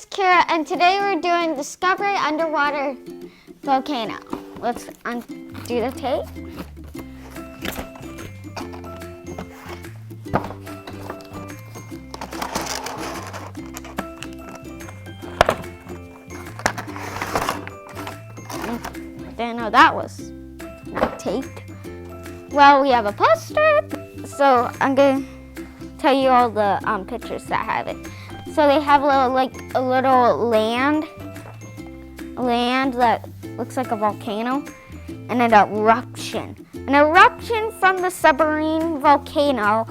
is Kira, and today we're doing Discovery Underwater Volcano. Let's undo the tape. Didn't know that was not taped. Well, we have a poster, so I'm gonna tell you all the pictures that have it. So they have a little land that looks like a volcano, and an eruption. An eruption from the submarine volcano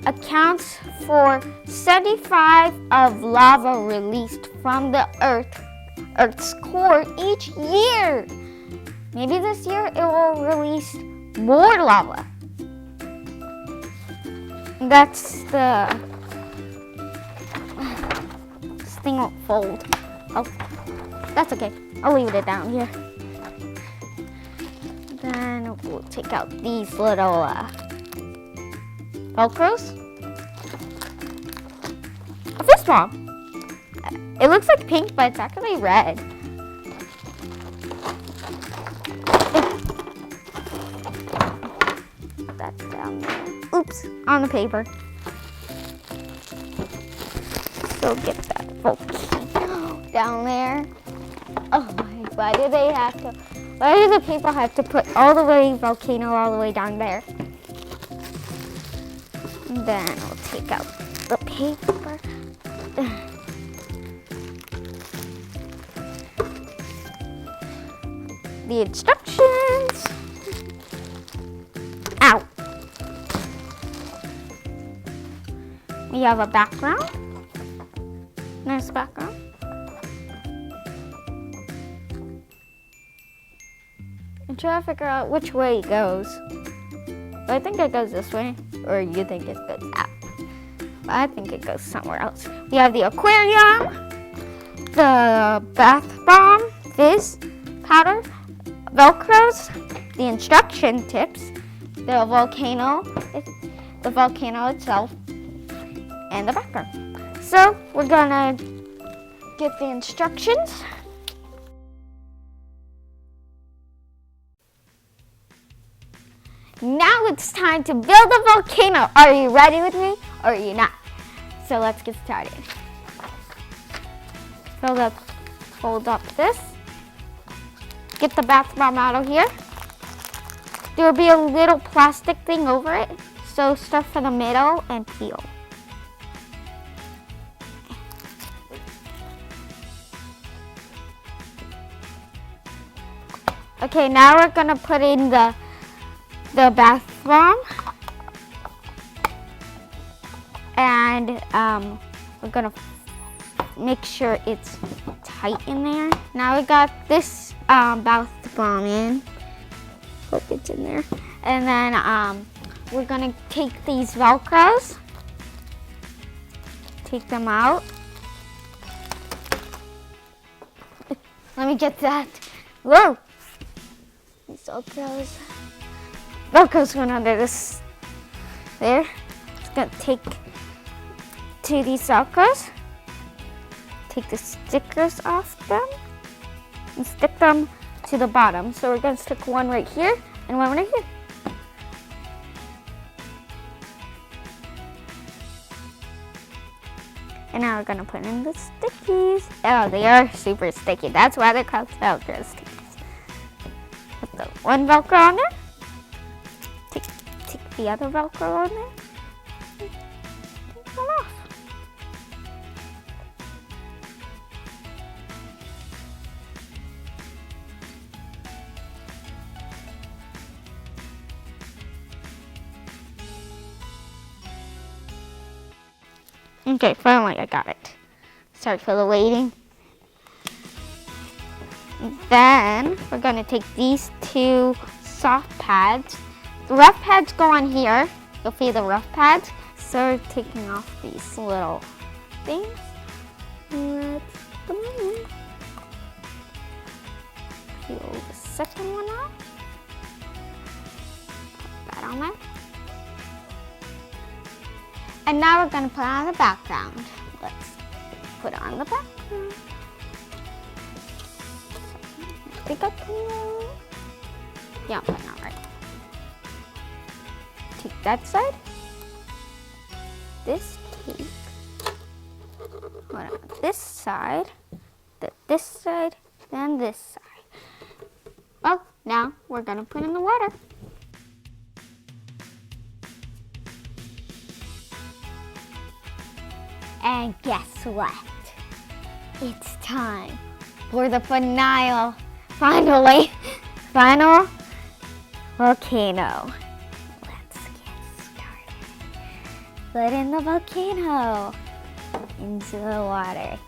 accounts for 75 of lava released from the Earth's core each year. Maybe this year it will release more lava. That's the... This thing won't fold. Oh, that's okay. I'll leave it down here. Then we'll take out these little Velcros. A fist bomb. It looks like pink, but it's actually red. That's down there. Oops, on the paper. So get that volcano down there. Oh my, why do the people have to put all the way volcano all the way down there? And then we'll take out the paper. The instructions. Ow. We have a background. Nice background. I'm trying to figure out which way it goes. I think it goes this way, or you think it goes out. But I think it goes somewhere else. We have the aquarium, the bath bomb, fizz, powder, Velcros, the instruction tips, the volcano itself, and the background. So we're gonna get the instructions. Now it's time to build a volcano. Are you ready with me or are you not? So let's get started. Fold up this. Get the bath bomb out of here. There will be a little plastic thing over it, so stuff for the middle and peel. Okay, now we're gonna put in the bath bomb, and we're gonna make sure it's tight in there. Now we got this bath bomb in. Hope it's in there. And then we're gonna take these Velcros, take them out. Let me get that. Whoa! These Velcros went under this. There. Just gonna take two of these Velcros. Take the stickers off them and stick them to the bottom. So we're gonna stick one right here and one right here. And now we're gonna put in the stickies. Oh, they are super sticky. That's why they're called Velcro stickies. Put the one Velcro on there. Take the other Velcro on there. Take them off. Okay, finally I got it. Sorry for the waiting. Then we're gonna take these two soft pads. The rough pads go on here. You'll see the rough pads. So we're taking off these little things. Let's go in. Peel the second one off. Put that on there. And now we're going to put on the background. Let's put it on the background. I think I can. Yeah, I'm putting it on right. Take that side. This tape. This side. This side. Then this side. Well, now we're gonna put in the water. And guess what? It's time for the final volcano. Let's get started. Put in the volcano into the water.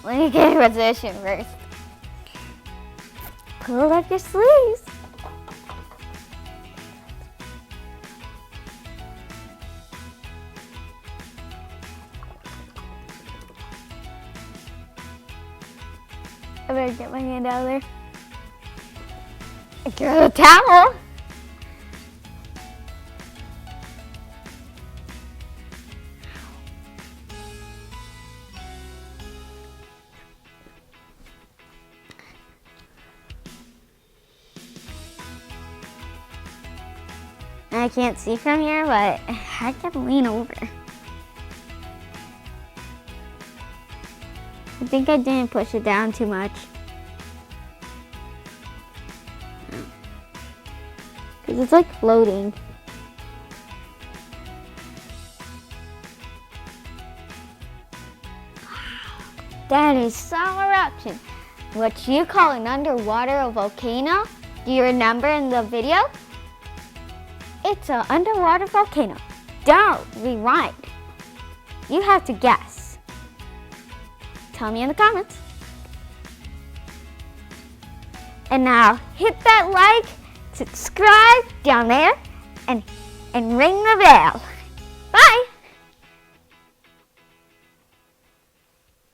Let me get in position first. Pull up your sleeves. I better get my hand out of there. Get a towel. I can't see from here, but I can lean over. I think I didn't push it down too much. Because it's like floating. That is some eruption. What you call an underwater volcano? Do you remember in the video? It's an underwater volcano. Don't rewind. You have to guess. Tell me in the comments. And now hit that like, subscribe down there, and ring the bell.